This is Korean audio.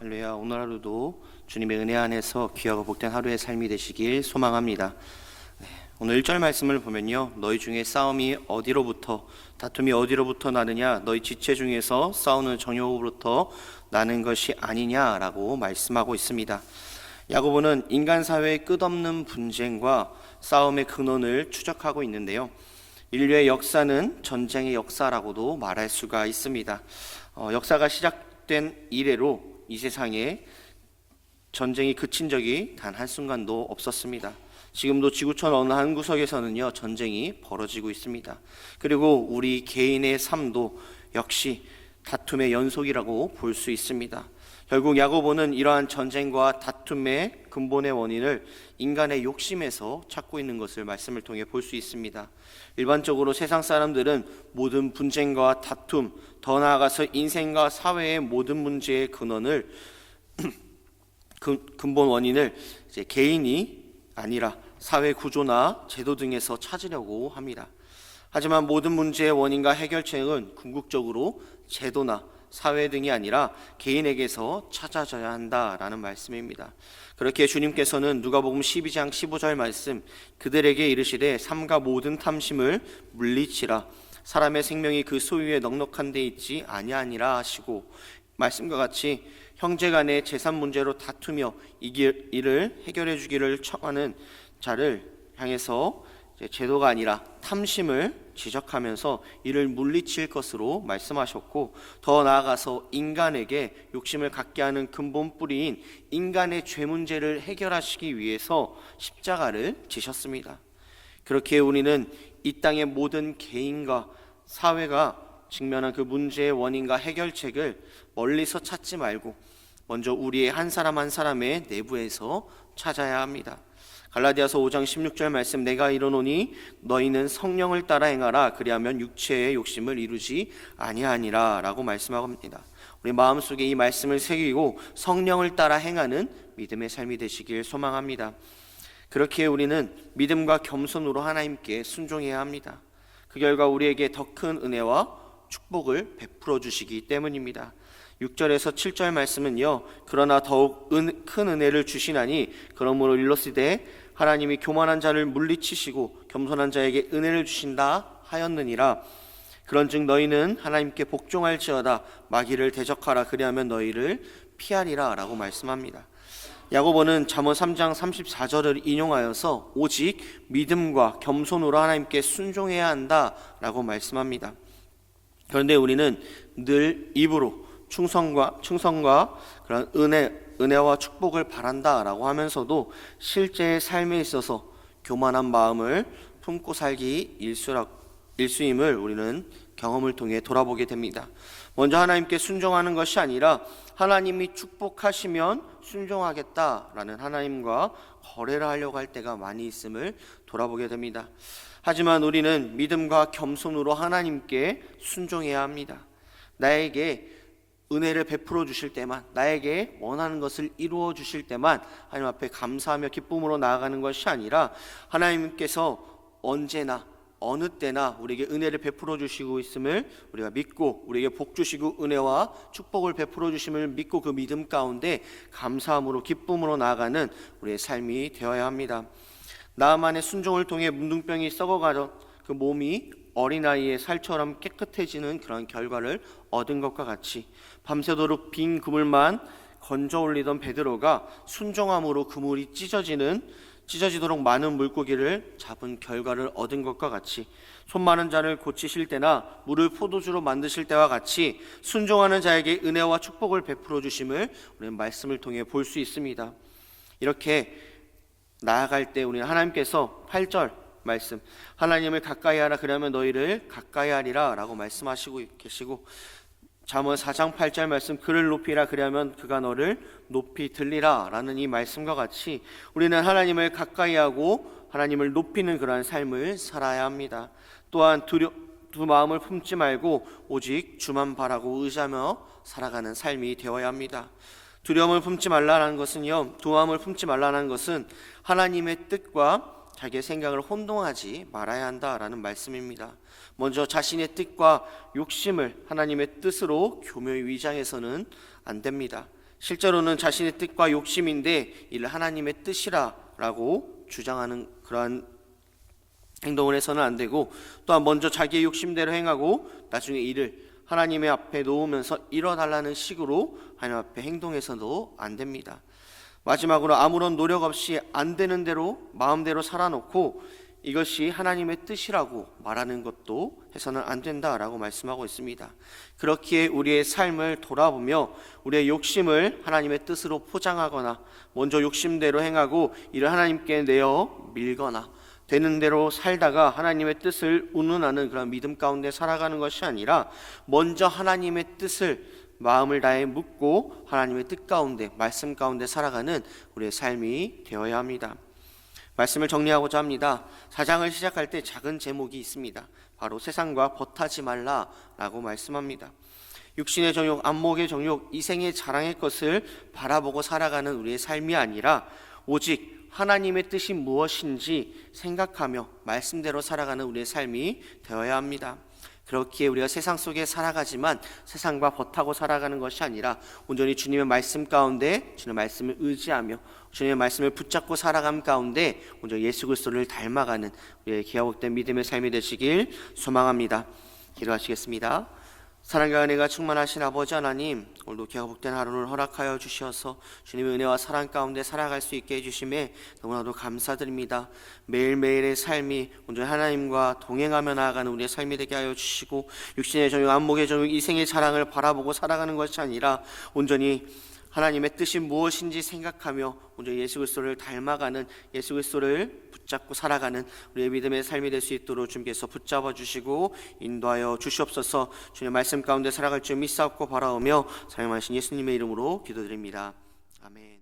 할렐루야. 오늘 하루도 주님의 은혜 안에서 귀하고 복된 하루의 삶이 되시길 소망합니다. 오늘 1절 말씀을 보면요, 너희 중에 다툼이 어디로부터 나느냐, 너희 지체 중에서 싸우는 정욕으로부터 나는 것이 아니냐라고 말씀하고 있습니다. 야고보는 인간 사회의 끝없는 분쟁과 싸움의 근원을 추적하고 있는데요, 인류의 역사는 전쟁의 역사라고도 말할 수가 있습니다. 역사가 시작된 이래로 이 세상에 전쟁이 그친 적이 단 한순간도 없었습니다. 지금도 지구촌 어느 한 구석에서는요, 전쟁이 벌어지고 있습니다. 그리고 우리 개인의 삶도 역시 다툼의 연속이라고 볼 수 있습니다. 결국 야고보는 이러한 전쟁과 다툼의 근본의 원인을 인간의 욕심에서 찾고 있는 것을 말씀을 통해 볼 수 있습니다. 일반적으로 세상 사람들은 모든 분쟁과 다툼, 더 나아가서 인생과 사회의 모든 문제의 근원을 근본 원인을 이제 개인이 아니라 사회 구조나 제도 등에서 찾으려고 합니다. 하지만 모든 문제의 원인과 해결책은 궁극적으로 제도나 사회 등이 아니라 개인에게서 찾아져야 한다라는 말씀입니다. 그렇게 주님께서는 누가복음 12장 15절 말씀, 그들에게 이르시되 삼가 모든 탐심을 물리치라, 사람의 생명이 그 소유에 넉넉한 데 있지 아니하니라 하시고, 말씀과 같이 형제간의 재산 문제로 다투며 이를 해결해 주기를 청하는 자를 향해서 제도가 아니라 탐심을 지적하면서 이를 물리칠 것으로 말씀하셨고, 더 나아가서 인간에게 욕심을 갖게 하는 근본 뿌리인 인간의 죄 문제를 해결하시기 위해서 십자가를 지셨습니다. 그렇게 우리는 이 땅의 모든 개인과 사회가 직면한 그 문제의 원인과 해결책을 멀리서 찾지 말고 먼저 우리의 한 사람 한 사람의 내부에서 찾아야 합니다. 갈라디아서 5장 16절 말씀, 내가 이르노니 너희는 성령을 따라 행하라, 그리하면 육체의 욕심을 이루지 아니하니라 라고 말씀하고 합니다. 우리 마음속에 이 말씀을 새기고 성령을 따라 행하는 믿음의 삶이 되시길 소망합니다. 그렇게 우리는 믿음과 겸손으로 하나님께 순종해야 합니다. 그 결과 우리에게 더 큰 은혜와 축복을 베풀어 주시기 때문입니다. 6절에서 7절 말씀은요, 그러나 더욱 큰 은혜를 주시나니 그러므로 일러스되 하나님이 교만한 자를 물리치시고 겸손한 자에게 은혜를 주신다 하였느니라. 그런즉 너희는 하나님께 복종할지어다, 마귀를 대적하라, 그리하면 너희를 피하리라 라고 말씀합니다. 야고보는 잠언 3장 34절을 인용하여서 오직 믿음과 겸손으로 하나님께 순종해야 한다라고 말씀합니다. 그런데 우리는 늘 입으로 충성과 그런 은혜와 축복을 바란다라고 하면서도 실제의 삶에 있어서 교만한 마음을 품고 살기 일수임을 우리는 경험을 통해 돌아보게 됩니다. 먼저 하나님께 순종하는 것이 아니라 하나님이 축복하시면 순종하겠다라는 하나님과 거래를 하려고 할 때가 많이 있음을 돌아보게 됩니다. 하지만 우리는 믿음과 겸손으로 하나님께 순종해야 합니다. 나에게 은혜를 베풀어 주실 때만, 나에게 원하는 것을 이루어 주실 때만 하나님 앞에 감사하며 기쁨으로 나아가는 것이 아니라 하나님께서 언제나 어느 때나 우리에게 은혜를 베풀어 주시고 있음을 우리가 믿고, 우리에게 복 주시고 은혜와 축복을 베풀어 주심을 믿고 그 믿음 가운데 감사함으로 기쁨으로 나아가는 우리의 삶이 되어야 합니다. 나만의 순종을 통해 문둥병이 썩어가던 그 몸이 어린아이의 살처럼 깨끗해지는 그런 결과를 얻은 것과 같이 밤새도록 빈 그물만 건져 올리던 베드로가 순종함으로 그물이 찢어지도록 많은 물고기를 잡은 결과를 얻은 것과 같이 손 많은 자를 고치실 때나 물을 포도주로 만드실 때와 같이 순종하는 자에게 은혜와 축복을 베풀어 주심을 우리는 말씀을 통해 볼 수 있습니다. 이렇게 나아갈 때 우리는 하나님께서 8절 말씀, 하나님을 가까이 하라, 그러면 너희를 가까이 하리라 라고 말씀하시고 계시고, 잠언 4장 8절 말씀, 그를 높이라, 그러면 그가 너를 높이 들리라 라는 이 말씀과 같이 우리는 하나님을 가까이 하고 하나님을 높이는 그러한 삶을 살아야 합니다. 또한 두 마음을 품지 말고 오직 주만 바라고 의지하며 살아가는 삶이 되어야 합니다. 두려움을 품지 말라는 것은요, 두 마음을 품지 말라는 것은 하나님의 뜻과 자기의 생각을 혼동하지 말아야 한다라는 말씀입니다. 먼저 자신의 뜻과 욕심을 하나님의 뜻으로 교묘히 위장해서는 안 됩니다. 실제로는 자신의 뜻과 욕심인데 이를 하나님의 뜻이라고 주장하는 그러한 행동을 해서는 안 되고, 또한 먼저 자기의 욕심대로 행하고 나중에 이를 하나님의 앞에 놓으면서 이뤄달라는 식으로 하나님 앞에 행동해서도 안 됩니다. 마지막으로 아무런 노력 없이 안 되는 대로 마음대로 살아놓고 이것이 하나님의 뜻이라고 말하는 것도 해서는 안 된다라고 말씀하고 있습니다. 그렇기에 우리의 삶을 돌아보며 우리의 욕심을 하나님의 뜻으로 포장하거나 먼저 욕심대로 행하고 이를 하나님께 내어 밀거나 되는 대로 살다가 하나님의 뜻을 운운하는 그런 믿음 가운데 살아가는 것이 아니라 먼저 하나님의 뜻을 마음을 다해 묻고 하나님의 뜻 가운데 말씀 가운데 살아가는 우리의 삶이 되어야 합니다. 말씀을 정리하고자 합니다. 4장을 시작할 때 작은 제목이 있습니다. 바로 세상과 벗하지 말라라고 말씀합니다. 육신의 정욕, 안목의 정욕, 이생의 자랑의 것을 바라보고 살아가는 우리의 삶이 아니라 오직 하나님의 뜻이 무엇인지 생각하며 말씀대로 살아가는 우리의 삶이 되어야 합니다. 그렇기에 우리가 세상 속에 살아가지만 세상과 벗하고 살아가는 것이 아니라 온전히 주님의 말씀 가운데 주님의 말씀을 의지하며 주님의 말씀을 붙잡고 살아감 가운데 온전히 예수 그리스도를 닮아가는 우리의 기하복된 믿음의 삶이 되시길 소망합니다. 기도하시겠습니다. 사랑과 은혜가 충만하신 아버지 하나님, 오늘도 기하복된 하루를 허락하여 주셔서 주님의 은혜와 사랑 가운데 살아갈 수 있게 해주심에 너무나도 감사드립니다. 매일매일의 삶이 온전히 하나님과 동행하며 나아가는 우리의 삶이 되게 하여 주시고 육신의 정욕, 안목의 정욕, 이생의 자랑을 바라보고 살아가는 것이 아니라 온전히 하나님의 뜻이 무엇인지 생각하며 온전히 예수 그리스도를 닮아가는, 예수 그리스도를 붙잡고 살아가는 우리의 믿음의 삶이 될 수 있도록 주님께서 붙잡아 주시고 인도하여 주시옵소서. 주님의 말씀 가운데 살아갈 줄 믿사옵고 바라오며 사랑하신 예수님의 이름으로 기도드립니다. 아멘.